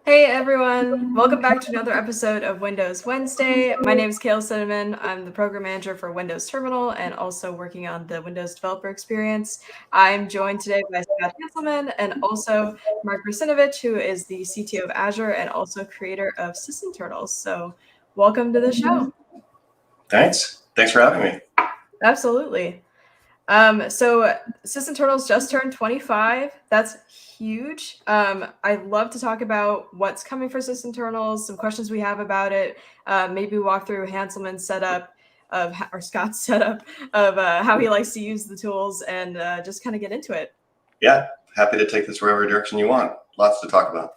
Hey everyone, welcome back to another episode of Windows Wednesday. My name is Kayla Cinnamon. I'm the program manager for Windows Terminal and also working on the Windows developer experience. I'm joined today by Scott Hanselman and also Mark Russinovich, who is the CTO of Azure and also creator of Sysinternals. So welcome to the show. Thanks for having me. Absolutely. So Sysinternals just turned 25. That's huge. I'd love to talk about what's coming for Sysinternals, some questions we have about it. Maybe walk through Hanselman's setup or Scott's setup of how he likes to use the tools and just kind of get into it. Yeah, happy to take this wherever direction you want. Lots to talk about.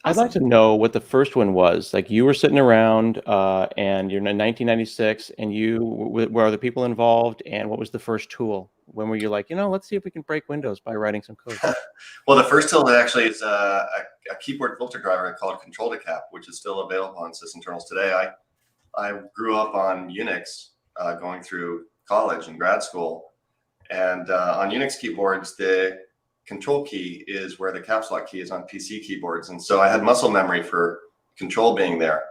I'd like to know what the first one was. Like you were sitting around and you're in 1996 and were the people involved, and what was the first tool? When were you like, let's see if we can break Windows by writing some code? Well, the first tool actually is a keyboard filter driver called Control-to-Cap, which is still available on Sysinternals today. I grew up on Unix going through college and grad school. And on Unix keyboards, the control key is where the caps lock key is on PC keyboards. And so I had muscle memory for control being there.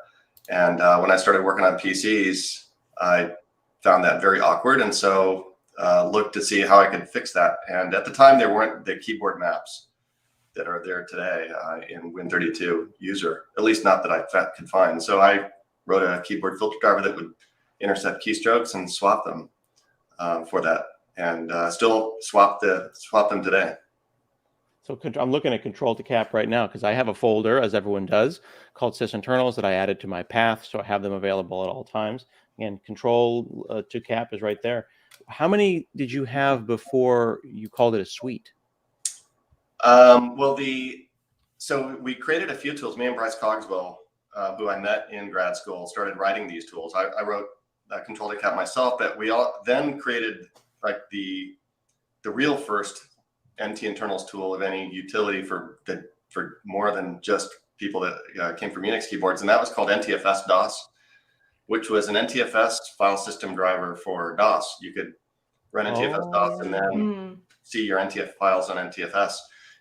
And when I started working on PCs, I found that very awkward. And so looked to see how I could fix that. And at the time, there weren't the keyboard maps that are there today in Win32 user, at least not that I could find. So I wrote a keyboard filter driver that would intercept keystrokes and swap them for that. And still swap them today. So I'm looking at Control-to-Cap right now because I have a folder, as everyone does, called Sysinternals that I added to my path, so I have them available at all times. And Control-to-Cap is right there. How many did you have before you called it a suite? So we created a few tools. Me and Bryce Cogswell, who I met in grad school, started writing these tools. I wrote Control-to-Cap myself, but we all then created like the real first Ntfs tool of any utility for more than just people that came from Unix keyboards, and that was called Ntfs DOS, which was an Ntfs file system driver for DOS. You could run Ntfs DOS and then see your Ntf files on Ntfs.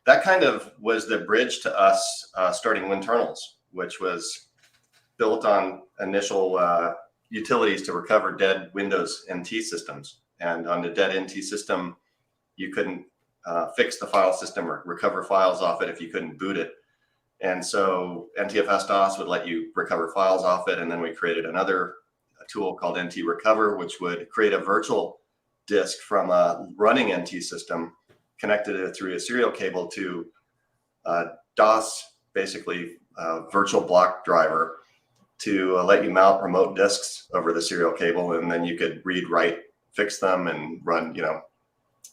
That kind of was the bridge to us starting Winternals, which was built on initial utilities to recover dead Windows NT systems. And on the dead NT system, you couldn't fix the file system or recover files off it if you couldn't boot it. And so Ntfs DOS would let you recover files off it. And then we created another tool called NT Recover, which would create a virtual disk from a running NT system, connected it through a serial cable to DOS, basically virtual block driver, to let you mount remote disks over the serial cable. And then you could read, write, fix them and run,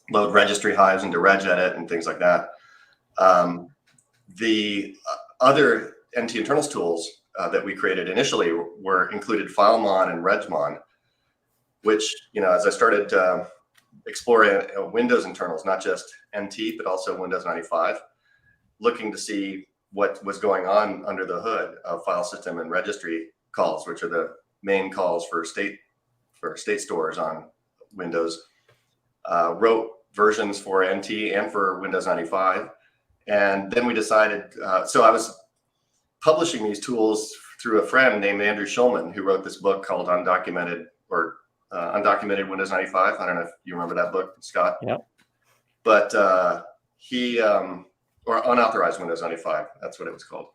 load registry hives into regedit and things like that. The other Ntfs tools that we created initially included FileMon and RegMon, which, as I started exploring Windows internals, not just NT, but also Windows 95, looking to see what was going on under the hood of file system and registry calls, which are the main calls for state stores on Windows. Wrote versions for NT and for Windows 95. And then we decided, so I was publishing these tools through a friend named Andrew Schulman, who wrote this book called Undocumented Windows 95. I don't know if you remember that book, Scott. Yeah. But or Unauthorized Windows 95, that's what it was called.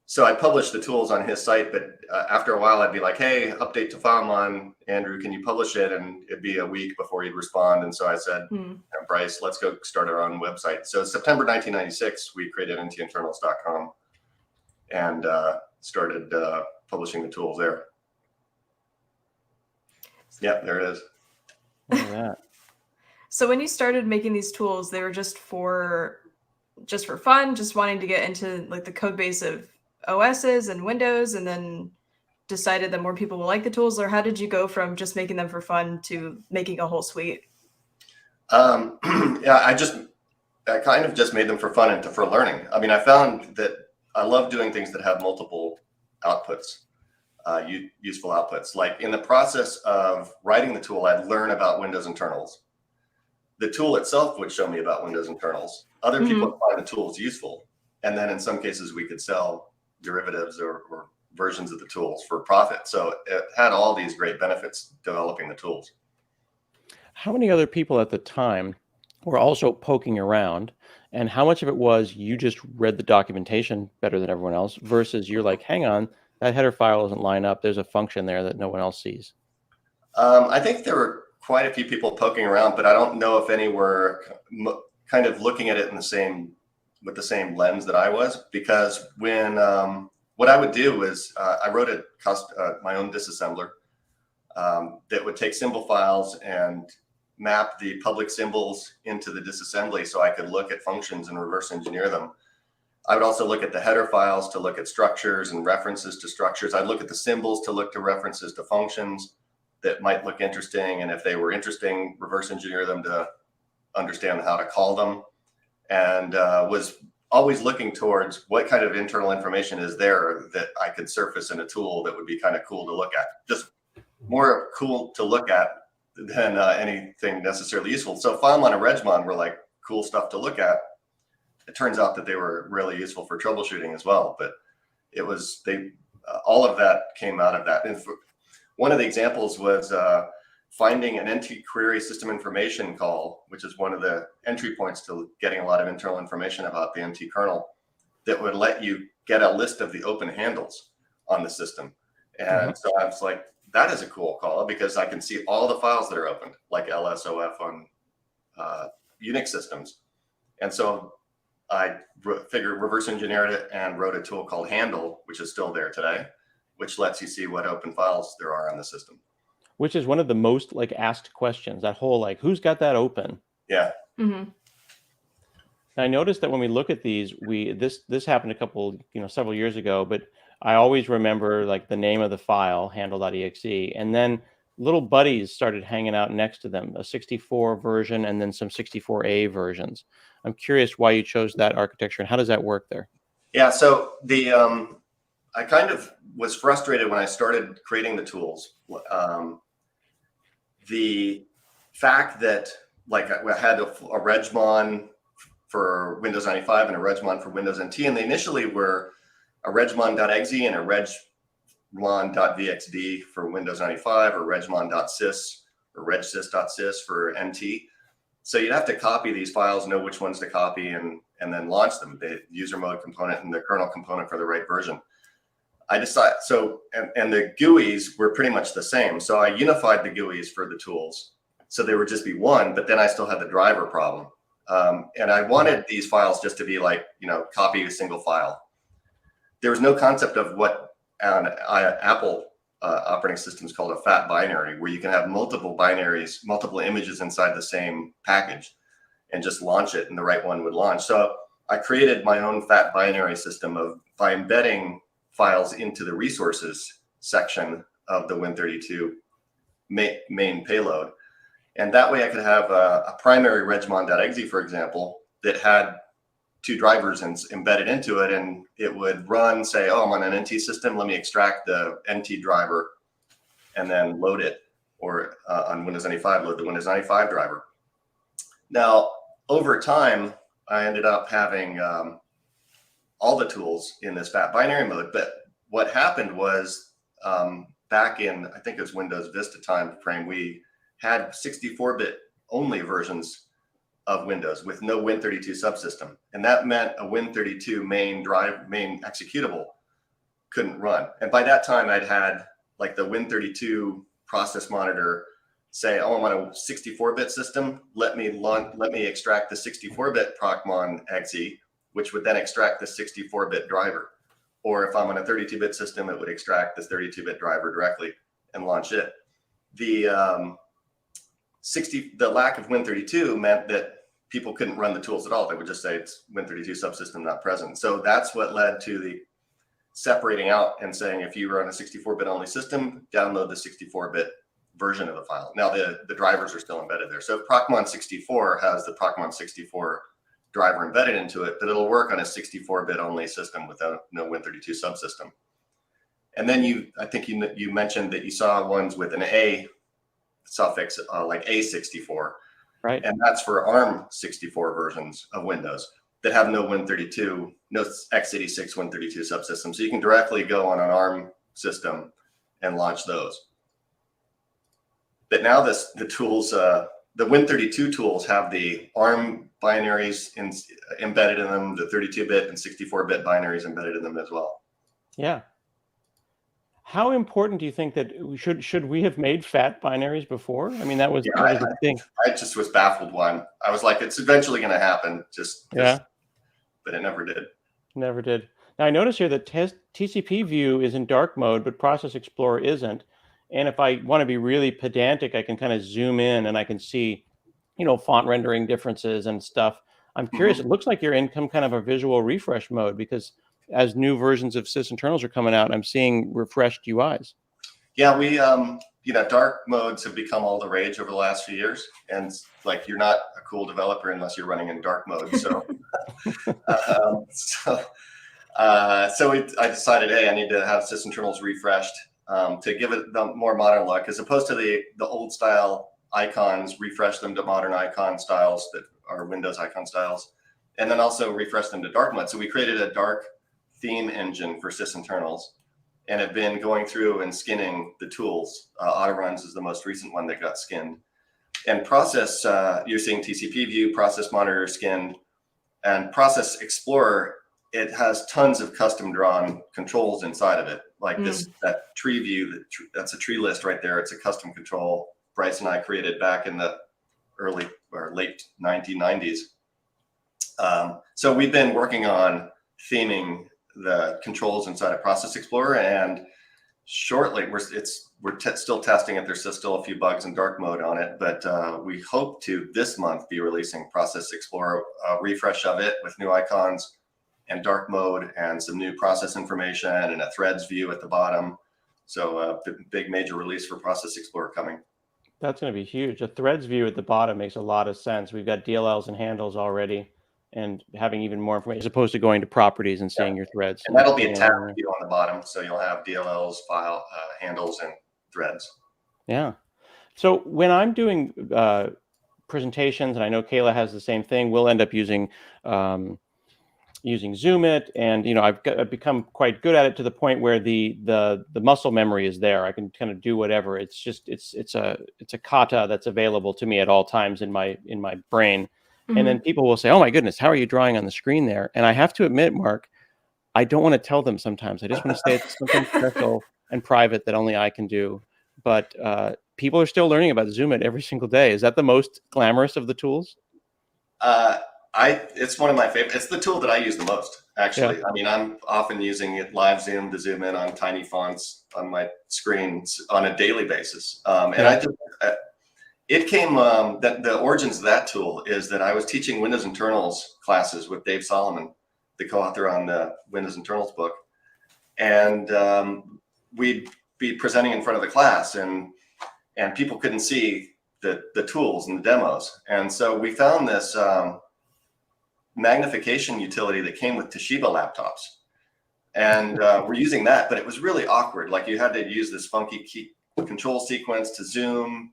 So I published the tools on his site, but after a while I'd be like, hey, update to FileMon, Andrew, can you publish it? And it'd be a week before he'd respond. And so I said, Bryce, let's go start our own website. So September 1996, we created ntinternals.com and started publishing the tools there. Yeah, there it is. Look at that. So when you started making these tools, they were just for fun, just wanting to get into like the code base of OSs and Windows, and then decided that more people will like the tools? Or how did you go from just making them for fun to making a whole suite? Yeah, I kind of just made them for fun and for learning. I mean, I found that I love doing things that have multiple outputs, useful outputs. Like in the process of writing the tool, I'd learn about Windows internals. The tool itself would show me about Windows internals. Other people find the tools useful. And then in some cases we could sell derivatives or versions of the tools for profit. So it had all these great benefits developing the tools. How many other people at the time were also poking around, and how much of it was you just read the documentation better than everyone else versus you're like, hang on, that header file doesn't line up. There's a function there that no one else sees. I think there were quite a few people poking around, but I don't know if any were kind of looking at it in with the same lens that I was, because when what I would do is I wrote my own disassembler that would take symbol files and map the public symbols into the disassembly so I could look at functions and reverse engineer them. I would also look at the header files to look at structures and references to structures. I'd look at the symbols to look to references to functions that might look interesting. And if they were interesting, reverse engineer them to understand how to call them. And was always looking towards what kind of internal information is there that I could surface in a tool that would be kind of cool to look at. Just more cool to look at than anything necessarily useful. So FileMon and Regmon were like cool stuff to look at. It turns out that they were really useful for troubleshooting as well. But it was all of that came out of that. And one of the examples was finding an NT query system information call, which is one of the entry points to getting a lot of internal information about the NT kernel, that would let you get a list of the open handles on the system. And so I was like, that is a cool call because I can see all the files that are opened, like LSOF on Unix systems. And so I figured reverse engineered it and wrote a tool called Handle, which is still there today, which lets you see what open files there are on the system. Which is one of the most like asked questions, that whole like, who's got that open? Yeah. Mm-hmm. I noticed that when we look at these, this happened several years ago, but I always remember like the name of the file, handle.exe, and then little buddies started hanging out next to them, a 64 version and then some 64A versions. I'm curious why you chose that architecture and how does that work there? Yeah, so I kind of was frustrated when I started creating the tools. The fact that like I had a Regmon for Windows 95 and a Regmon for Windows NT, and they initially were a regmon.exe and a regmon.vxd for Windows 95 or regmon.sys or regsys.sys for NT. So you'd have to copy these files, know which ones to copy, and then launch them, the user mode component and the kernel component for the right version. I decided, and the GUIs were pretty much the same. So I unified the GUIs for the tools. So they would just be one, but then I still had the driver problem. And I wanted these files just to be like, copy a single file. There was no concept of what an Apple operating system is called a fat binary, where you can have multiple binaries, multiple images inside the same package and just launch it and the right one would launch. So I created my own fat binary system by embedding files into the resources section of the Win32 main payload. And that way I could have a primary regmon.exe, for example, that had two drivers embedded into it, and it would run, say, oh, I'm on an NT system, let me extract the NT driver and then load it, or on Windows 95, load the Windows 95 driver. Now, over time, I ended up having all the tools in this fat binary mode, but what happened was back in, I think it was Windows Vista time frame, we had 64-bit only versions of Windows with no Win32 subsystem. And that meant a Win32 main executable couldn't run. And by that time I'd had like the Win32 process monitor say, oh, I'm on a 64-bit system. Let me extract the 64-bit procmon exe, which would then extract the 64-bit driver. Or if I'm on a 32-bit system, it would extract this 32-bit driver directly and launch it. The lack of Win32 meant that people couldn't run the tools at all. They would just say it's Win32 subsystem not present. So that's what led to the separating out and saying, if you were on a 64-bit only system, download the 64-bit version of the file. Now the drivers are still embedded there. So Procmon 64 has the Procmon 64 driver embedded into it, but it'll work on a 64-bit only system without no Win32 subsystem. And then I think you mentioned that you saw ones with an A suffix, like A64. Right. And that's for ARM 64 versions of Windows. that have no Win32, no x86 Win32 subsystem. So you can directly go on an ARM system and launch those. But now the tools, the Win32 tools have the ARM binaries embedded in them, the 32-bit and 64-bit binaries embedded in them as well. Yeah. How important do you think that should we have made fat binaries before? I mean, that was the thing. I just was baffled one. I was like, it's eventually going to happen. But it never did. Never did. Now I notice here that TCP view is in dark mode, but Process Explorer isn't. And if I want to be really pedantic, I can kind of zoom in and I can see, font rendering differences and stuff. I'm curious. It looks like you're in some kind of a visual refresh mode, because as new versions of Sysinternals are coming out, I'm seeing refreshed UIs. Yeah, we, dark modes have become all the rage over the last few years. And like, you're not a cool developer unless you're running in dark mode. So, I decided, hey, I need to have Sysinternals refreshed to give it the more modern look, as opposed to the old style icons, refresh them to modern icon styles that are Windows icon styles, and then also refresh them to dark mode. So we created a dark theme engine for Sysinternals and have been going through and skinning the tools. Autoruns is the most recent one that got skinned. And Process, you're seeing TCP view, Process Monitor skinned, and Process Explorer, it has tons of custom drawn controls inside of it. Like that tree view, that's a tree list right there. It's a custom control Bryce and I created back in the early or late 1990s. So we've been working on theming the controls inside of Process Explorer, and shortly we're still testing it. There's still a few bugs in dark mode on it, but we hope to this month be releasing Process Explorer, refresh of it with new icons and dark mode and some new process information and a threads view at the bottom. So big major release for Process Explorer coming. That's going to be huge. A threads view at the bottom makes a lot of sense. We've got DLLs and handles already, and having even more information as opposed to going to properties and seeing your threads. And that'll be a tab view on the bottom. So you'll have DLLs, file handles, and threads. Yeah. So when I'm doing presentations, and I know Kayla has the same thing, we'll end up using Zoom it, and I've become quite good at it to the point where the muscle memory is there. I can kind of do whatever. It's just it's a kata that's available to me at all times in my brain. And then people will say, "Oh my goodness, how are you drawing on the screen there?" And I have to admit, Mark, I don't want to tell them sometimes. I just want to say it's something special and private that only I can do. But people are still learning about Zoom it every single day. Is that the most glamorous of the tools? It's one of my favorite. It's the tool that I use the most, actually. Yeah. I mean, I'm often using it live Zoom to zoom in on tiny fonts on my screens on a daily basis. It came that the origins of that tool is that I was teaching Windows Internals classes with Dave Solomon, the co-author on the Windows Internals book, and we'd be presenting in front of the class, and people couldn't see the tools and the demos, and so we found this magnification utility that came with Toshiba laptops, and we're using that, but it was really awkward. Like, you had to use this funky key control sequence to zoom,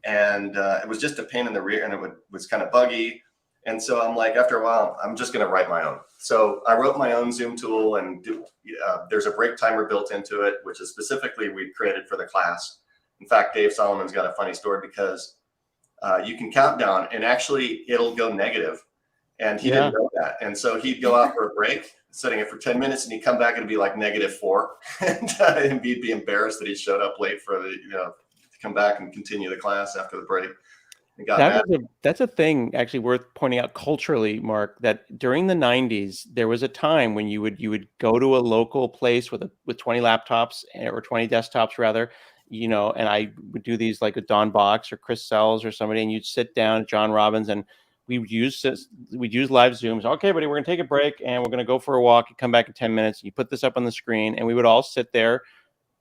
and it was just a pain in the rear, and it was kind of buggy. And so I'm like, after a while, I'm just going to write my own. So I wrote my own Zoom tool, and there's a break timer built into it, which is specifically we created for the class. In fact, Dave Solomon's got a funny story, because you can count down, and actually it'll go negative. And he didn't know that. And so he'd go out for a break, setting it for 10 minutes, and he'd come back and it'd be like -4. And he'd be embarrassed that he showed up late for the, to come back and continue the class after the break. That's a thing actually worth pointing out culturally, Mark, that during the 90s, there was a time when you would go to a local place with 20 laptops, or 20 desktops rather, and I would do these like with Don Box or Chris Sells or somebody, and you'd sit down, John Robbins, and we'd use live Zooms. Okay, buddy, we're going to take a break and we're going to go for a walk. You come back in 10 minutes. You put this up on the screen, and we would all sit there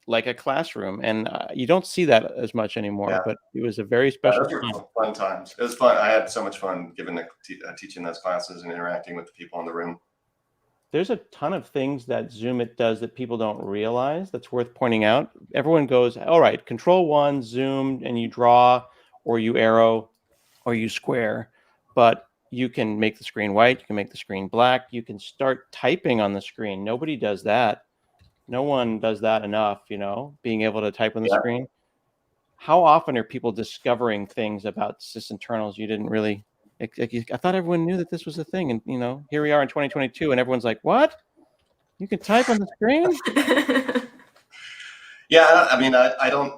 like a classroom. And you don't see that as much anymore, but it was a very special time. Fun times. It was fun. I had so much fun teaching those classes and interacting with the people in the room. There's a ton of things that Zoom it does that people don't realize that's worth pointing out. Everyone goes, all right, Control-1, zoom, and you draw, or you arrow, or you square. But You can make the screen white. You can make the screen black. You can start typing on the screen. Nobody does that. No one does that enough, being able to type on the screen. How often are people discovering things about sysinternals you didn't really... I thought everyone knew that this was a thing. And, here we are in 2022 and everyone's like, what? You can type on the screen? Yeah, I mean, I don't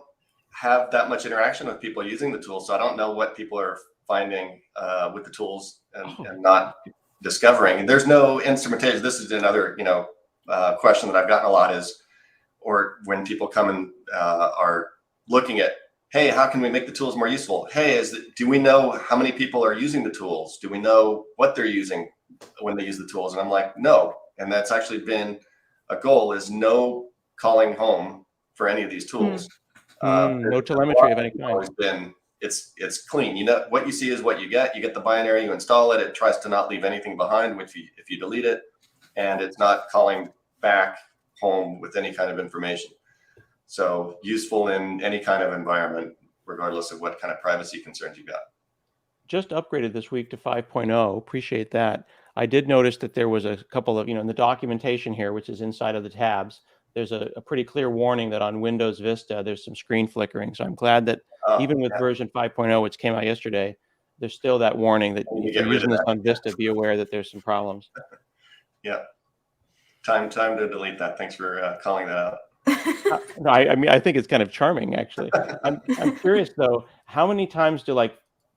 have that much interaction with people using the tool, so I don't know what people are finding with the tools and not discovering. There's no instrumentation. This is another, question that I've gotten a lot is, or when people come and are looking at, hey, how can we make the tools more useful? Hey, do we know how many people are using the tools? Do we know what they're using when they use the tools? And I'm like, no. And that's actually been a goal, is no calling home for any of these tools. No telemetry of any kind. It's clean. What you see is what you get. You get the binary, you install it. It tries to not leave anything behind if you delete it, and it's not calling back home with any kind of information. So useful in any kind of environment, regardless of what kind of privacy concerns you got. Just upgraded this week to 5.0. Appreciate that. I did notice that there was a couple of, in the documentation here, which is inside of the tabs, there's a pretty clear warning that on Windows Vista, there's some screen flickering. So I'm glad that even with version 5.0, which came out yesterday, there's still that warning that if you're using this on Vista, be aware that there's some problems. Yeah. Time to delete that. Thanks for calling that out. No, I mean, I think it's kind of charming, actually. I'm curious, though, how many times do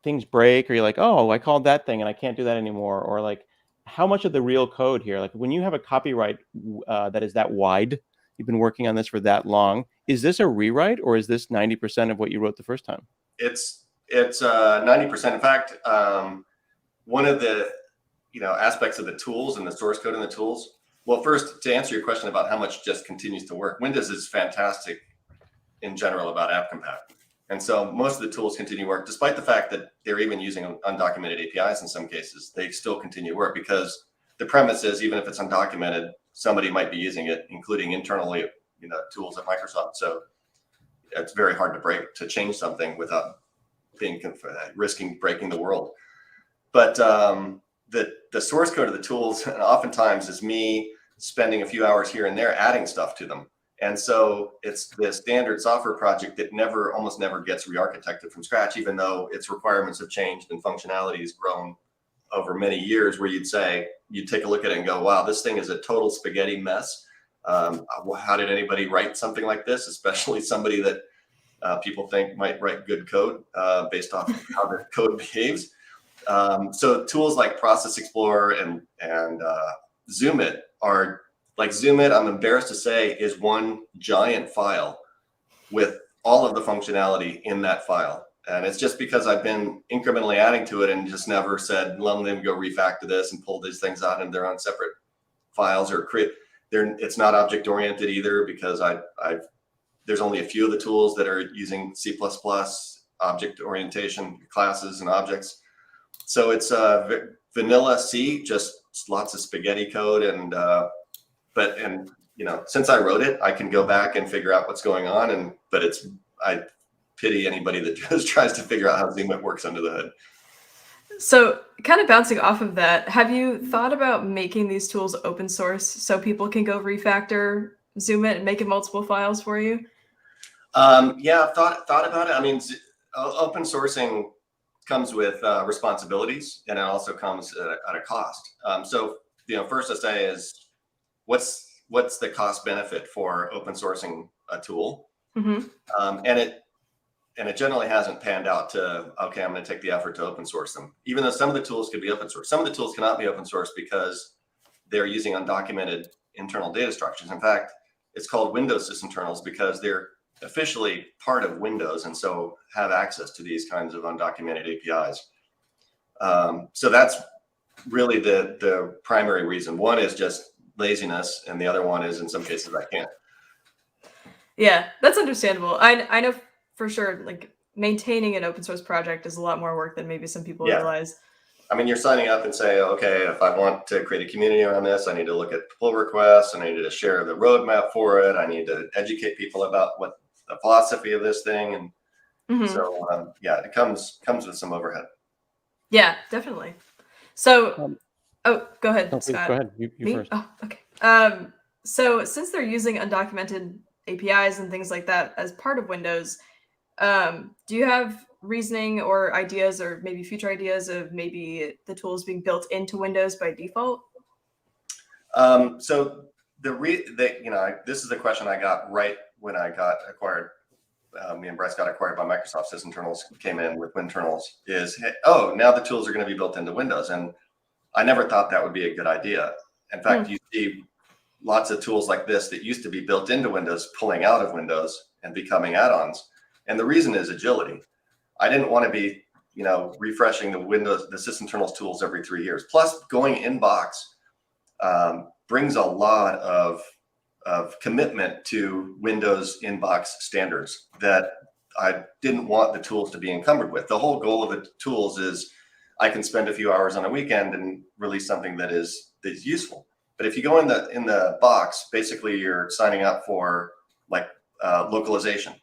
things break, or you're like, oh, I called that thing and I can't do that anymore? Or how much of the real code here, when you have a copyright that is that wide, you've been working on this for that long, is this a rewrite, or is this 90% of what you wrote the first time? It's 90%. In fact, one of the aspects of the tools and the source code in the tools. Well, first, to answer your question about how much just continues to work, Windows is fantastic in general about app compat. And so most of the tools continue to work, despite the fact that they're even using undocumented APIs in some cases. They still continue to work because the premise is, even if it's undocumented, somebody might be using it, including internally, tools at Microsoft. So it's very hard to change something without risking breaking the world. But the source code of the tools oftentimes is me spending a few hours here and there adding stuff to them. And so it's the standard software project that almost never gets re-architected from scratch, even though its requirements have changed and functionality has grown over many years, where you'd take a look at it and go, wow, this thing is a total spaghetti mess. How did anybody write something like this, especially somebody that people think might write good code based off of how the code behaves? So tools like Process Explorer and Zoom It are Zoom It, I'm embarrassed to say, is one giant file with all of the functionality in that file. And it's just because I've been incrementally adding to it and just never said, let them go refactor this and pull these things out in their own separate files or create. It's not object oriented either, because there's only a few of the tools that are using C++ object orientation classes and objects. So it's vanilla C, just lots of spaghetti code. But since I wrote it, I can go back and figure out what's going on. I pity anybody that just tries to figure out how Zoom It works under the hood. So kind of bouncing off of that, have you thought about making these tools open source so people can go refactor Zoom It and make it multiple files for you? Yeah, I've thought about it. I mean, open sourcing comes with responsibilities, and it also comes at a cost. So first to say is, what's the cost benefit for open sourcing a tool? Mm-hmm. And it generally hasn't panned out to, okay, I'm going to take the effort to open source them, even though some of the tools could be open source. Some of the tools cannot be open source because they're using undocumented internal data structures. In fact, it's called Windows Sysinternals because they're officially part of Windows and so have access to these kinds of undocumented APIs. So that's really the primary reason. One is just laziness, and the other one is, in some cases, I can't. Yeah, that's understandable. I know for sure, maintaining an open source project is a lot more work than maybe some people realize. I mean, you're signing up and say, okay, if I want to create a community around this, I need to look at pull requests. I need to share the roadmap for it. I need to educate people about what the philosophy of this thing. And so, it comes with some overhead. Yeah, definitely. So, oh, go ahead, No, please, Scott. go ahead. You Me? first. Oh, okay. So since they're using undocumented APIs and things like that as part of Windows, do you have reasoning or ideas, or maybe future ideas of maybe the tools being built into Windows by default? So this is the question I got right when I got acquired. Me and Bryce got acquired by Microsoft. Sysinternals came in with WinTernals. Is, hey, oh, now the tools are going to be built into Windows, and I never thought that would be a good idea. In fact, you see lots of tools like this that used to be built into Windows pulling out of Windows and becoming add-ons. And the reason is agility. I didn't want to be, refreshing the Sysinternals tools every 3 years. Plus, going in-box brings a lot of commitment to Windows inbox standards that I didn't want the tools to be encumbered with. The whole goal of the tools is I can spend a few hours on a weekend and release something that is useful. But if you go in the box, basically you're signing up for like localization,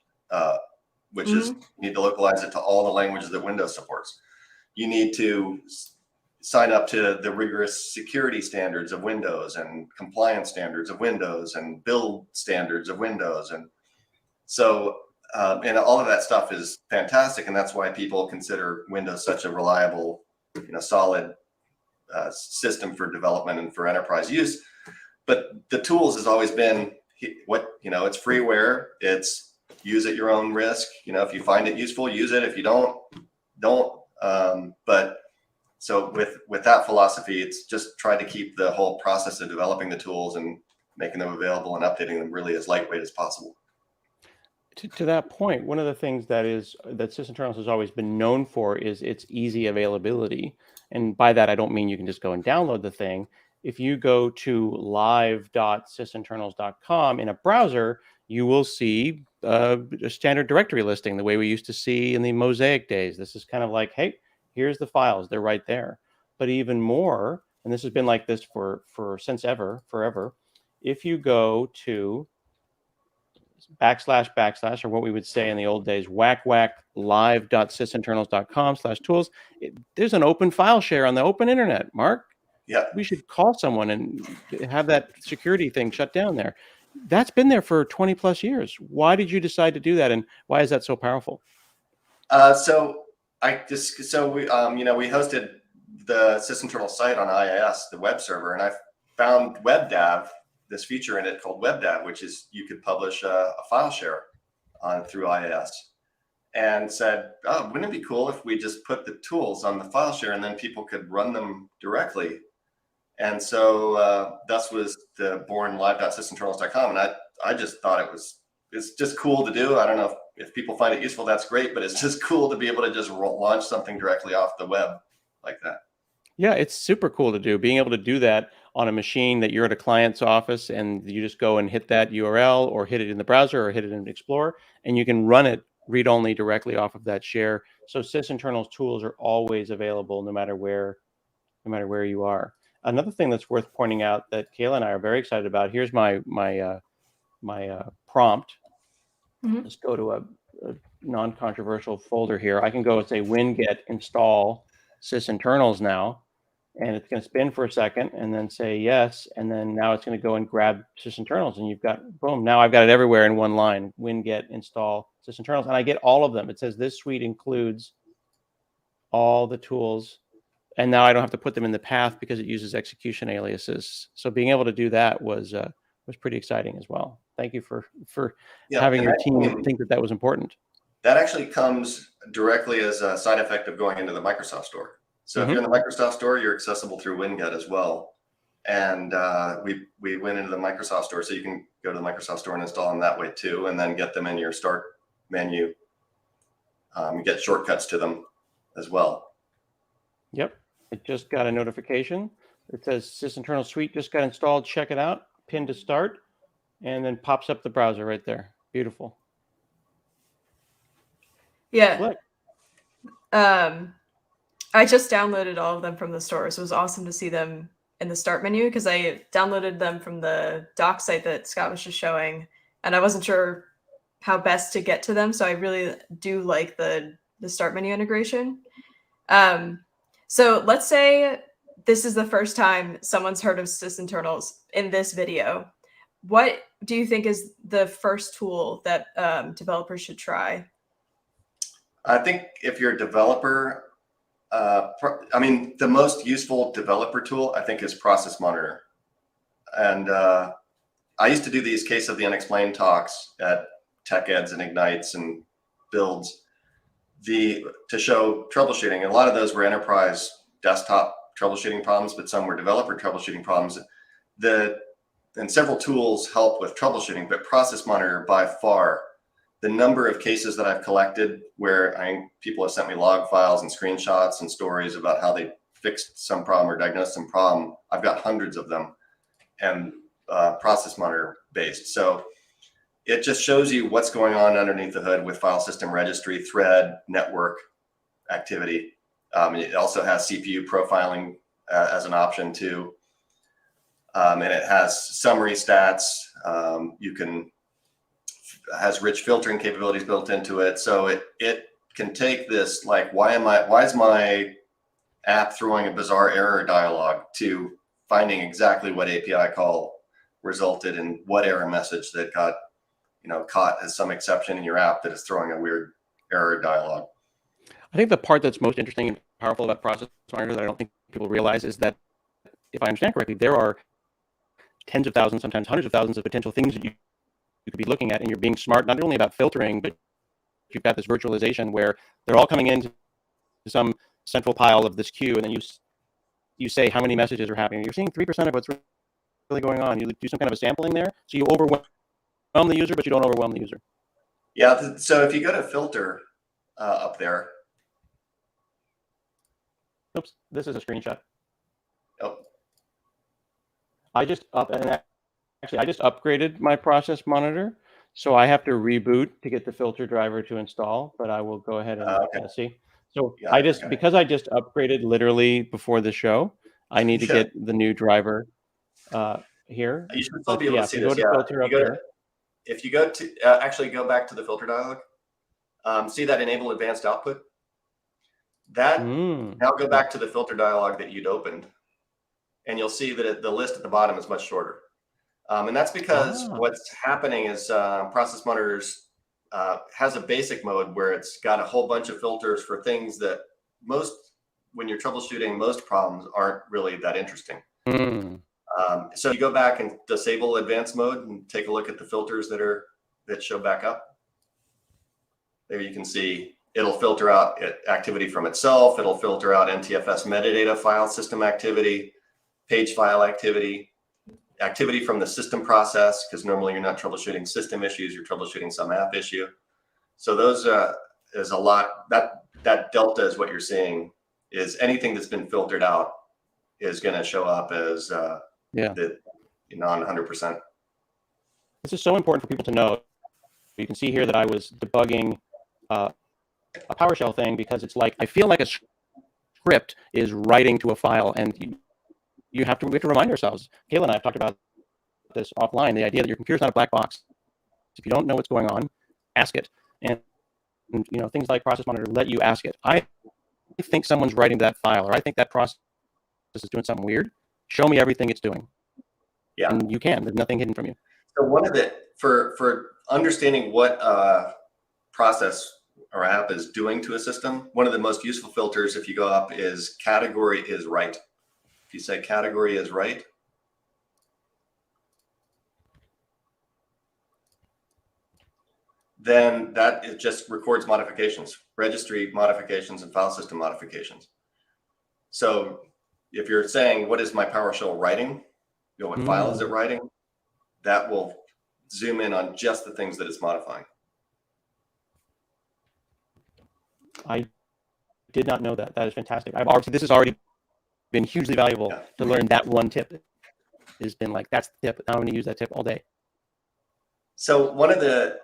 which is, you need to localize it to all the languages that Windows supports. You need to sign up to the rigorous security standards of Windows and compliance standards of Windows and build standards of Windows. And so, and all of that stuff is fantastic. And that's why people consider Windows such a reliable, solid system for development and for enterprise use. But the tools has always been it's freeware. It's use at your own risk. If you find it useful, use it. If you don't. But so with that philosophy, it's just try to keep the whole process of developing the tools and making them available and updating them really as lightweight as possible. To that point, one of the things that Sysinternals has always been known for is its easy availability. And by that, I don't mean you can just go and download the thing. If you go to live.sysinternals.com in a browser, you will see a standard directory listing, the way we used to see in the Mosaic days. This is kind of like, hey, here's the files, they're right there. But even more, and this has been like this for forever, if you go to / or what we would say in the old days, live.sysinternals.com/tools, there's an open file share on the open internet, Mark. Yeah. We should call someone and have that security thing shut down there. That's been there for 20 plus years. Why did you decide to do that? And why is that so powerful? We hosted the Sysinternals site on IIS, the web server, and I found WebDAV, this feature in it called WebDAV, which is you could publish a file share through IIS, and said, oh, wouldn't it be cool if we just put the tools on the file share and then people could run them directly? And so thus was the born live.sysinternals.com. And I just thought it's just cool to do. I don't know if people find it useful, that's great, but it's just cool to be able to just launch something directly off the web like that. Yeah, it's super cool to do. Being able to do that on a machine that you're at a client's office and you just go and hit that URL or hit it in the browser or hit it in Explorer, and you can run it read-only directly off of that share. So Sysinternals tools are always available no matter where you are. Another thing that's worth pointing out that Kayla and I are very excited about, here's my prompt. Let's go to a non-controversial folder here. I can go and say winget install Sysinternals now, and it's going to spin for a second and then say yes, and then now it's going to go and grab Sysinternals, and you've got, boom, now I've got it everywhere in one line, winget install Sysinternals, and I get all of them. It says this suite includes all the tools, and now I don't have to put them in the path because it uses execution aliases. So being able to do that was pretty exciting as well. Thank you for having your team think that was important. That actually comes directly as a side effect of going into the Microsoft Store. So if you're in the Microsoft Store, you're accessible through winget as well. And we went into the Microsoft Store, so you can go to the Microsoft Store and install them that way too, and then get them in your start menu. Get shortcuts to them as well. Yep, it just got a notification. It says Sysinternals Suite just got installed. Check it out. Pin to start, and then pops up the browser right there. Beautiful. Yeah. Slick. I just downloaded all of them from the store, so it was awesome to see them in the start menu because I downloaded them from the doc site that Scott was just showing, and I wasn't sure how best to get to them. So I really do like the start menu integration. So let's say this is the first time someone's heard of Sysinternals in this video. What do you think is the first tool that developers should try? I think if you're a developer, I mean, the most useful developer tool, I think, is Process Monitor. And I used to do these Case of the Unexplained talks at Tech Eds and Ignites and Builds to show troubleshooting. And a lot of those were enterprise desktop troubleshooting problems, but some were developer troubleshooting problems. And several tools help with troubleshooting, but Process Monitor, by far, the number of cases that I've collected where people have sent me log files and screenshots and stories about how they fixed some problem or diagnosed some problem, I've got hundreds of them, and Process Monitor based. So it just shows you what's going on underneath the hood with file system registry, thread, network activity. It also has CPU profiling as an option too. And it has summary stats. Has rich filtering capabilities built into it. So it can take this, like, why is my app throwing a bizarre error dialog, to finding exactly what API call resulted in what error message that got, caught as some exception in your app that is throwing a weird error dialog. I think the part that's most interesting and powerful about Process Monitor that I don't think people realize is that, if I understand correctly, there are tens of thousands, sometimes hundreds of thousands of potential things that you could be looking at, and you're being smart not only about filtering, but you've got this virtualization where they're all coming into some central pile of this queue, and then you say how many messages are happening. You're seeing 3% of what's really going on. You do some kind of a sampling there, so you overwhelm the user, but you don't overwhelm the user. Yeah. So if you go to filter up there. Oops, this is a screenshot. Oh. I just upgraded my Process Monitor, so I have to reboot to get the filter driver to install, but I will go ahead and see. So yeah, because I just upgraded literally before the show, I need to get the new driver here. You should still be able to see this. If you go to actually go back to the filter dialog, see that enable advanced output? Now go back to the filter dialog that you'd opened, and you'll see that the list at the bottom is much shorter. And that's because what's happening is Process Monitors has a basic mode where it's got a whole bunch of filters for things that when you're troubleshooting, most problems aren't really that interesting. So you go back and disable advanced mode and take a look at the filters that show back up. There you can see it'll filter out activity from itself. It'll filter out Ntfs metadata file system activity, page file activity from the system process, because normally you're not troubleshooting system issues, you're troubleshooting some app issue. So those is a lot. That delta is what you're seeing, is anything that's been filtered out is going to show up as the non 100%. This is so important for people to know. You can see here that I was debugging a PowerShell thing, because it's like, I feel like a script is writing to a file, and we have to remind ourselves. Kayla and I have talked about this offline, the idea that your computer's not a black box. If you don't know what's going on, ask it. And things like Process Monitor let you ask it. I think someone's writing that file, or I think that process is doing something weird. Show me everything it's doing. Yeah. And you can. There's nothing hidden from you. So one of for understanding what process or app is doing to a system, one of the most useful filters, if you go up, is category is right. If you say category is right, then it just records modifications, registry modifications, and file system modifications. So if you're saying, what is my PowerShell writing? What file is it writing? That will zoom in on just the things that it's modifying. I did not know that. That is fantastic. This has already been hugely valuable to learn that one tip. It's been like, that's the tip. Now I'm going to use that tip all day. So one of the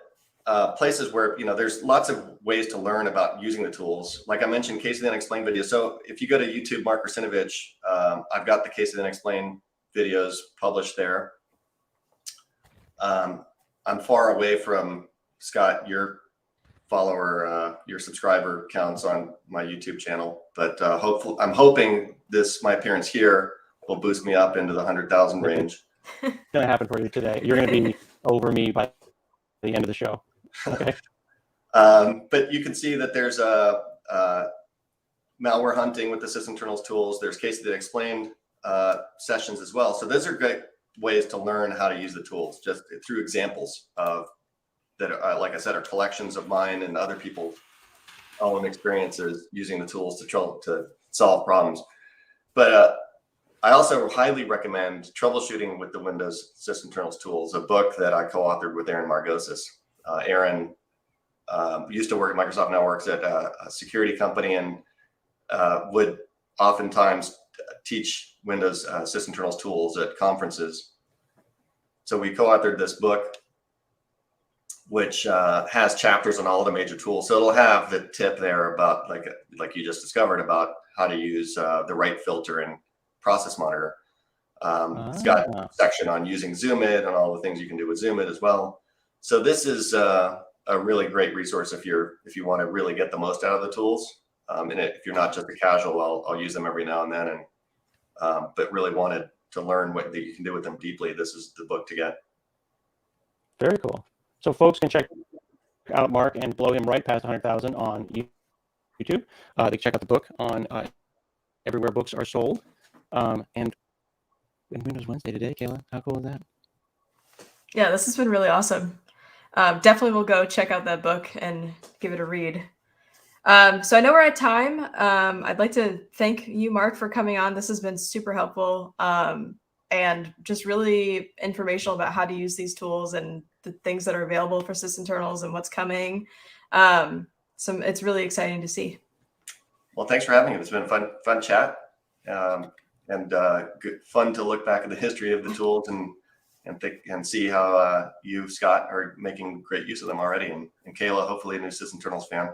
places where, there's lots of ways to learn about using the tools. Like I mentioned, Case of the Unexplained video. So if you go to YouTube, Mark Russinovich, I've got the Case of the Unexplained videos published there. I'm far away from Scott, your your subscriber counts on my YouTube channel. But I'm hoping my appearance here will boost me up into the 100,000 range. It's going to happen for you today. You're going to be over me by the end of the show. Okay. But you can see that there's malware hunting with the Sysinternals tools. There's Case That Explained sessions as well. So those are great ways to learn how to use the tools, just through examples that, like I said, are collections of mine and other people's own experiences using the tools to solve problems. But I also highly recommend Troubleshooting with the Windows Sysinternals Tools, a book that I co-authored with Aaron Margosis. Aaron used to work at Microsoft, now works at a security company, and would oftentimes teach Windows Sysinternals tools at conferences. So we co-authored this book, which has chapters on all the major tools. So it'll have the tip there about, like you just discovered, about how to use the right filter and process monitor. It's got a section on using Zoomit and all the things you can do with Zoomit as well. So this is a really great resource if you want to really get the most out of the tools. And if you're not just a casual, I'll use them every now and then, but really wanted to learn what you can do with them deeply, this is the book to get. Very cool. So folks can check out Mark and blow him right past 100,000 on YouTube. They can check out the book on everywhere books are sold. And Windows Wednesday today, Kayla, how cool is that? Yeah, this has been really awesome. Definitely will go check out that book and give it a read. So I know we're at time. I'd like to thank you, Mark, for coming on. This has been super helpful and just really informational about how to use these tools and the things that are available for Sysinternals and what's coming. So it's really exciting to see. Well, thanks for having me. It's been a fun chat, and good, fun to look back at the history of the tools and see how you, Scott, are making great use of them already, and Kayla, hopefully a new Sysinternals fan.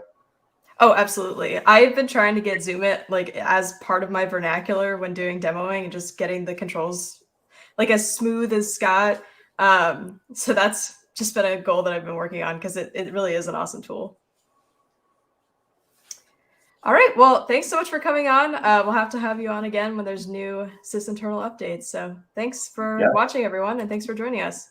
Oh, absolutely. I've been trying to get Zoomit as part of my vernacular when doing demoing and just getting the controls as smooth as Scott. So that's just been a goal that I've been working on because it really is an awesome tool. All right. Well, thanks so much for coming on. We'll have to have you on again when there's new Sysinternal updates. So thanks for watching, everyone, and thanks for joining us.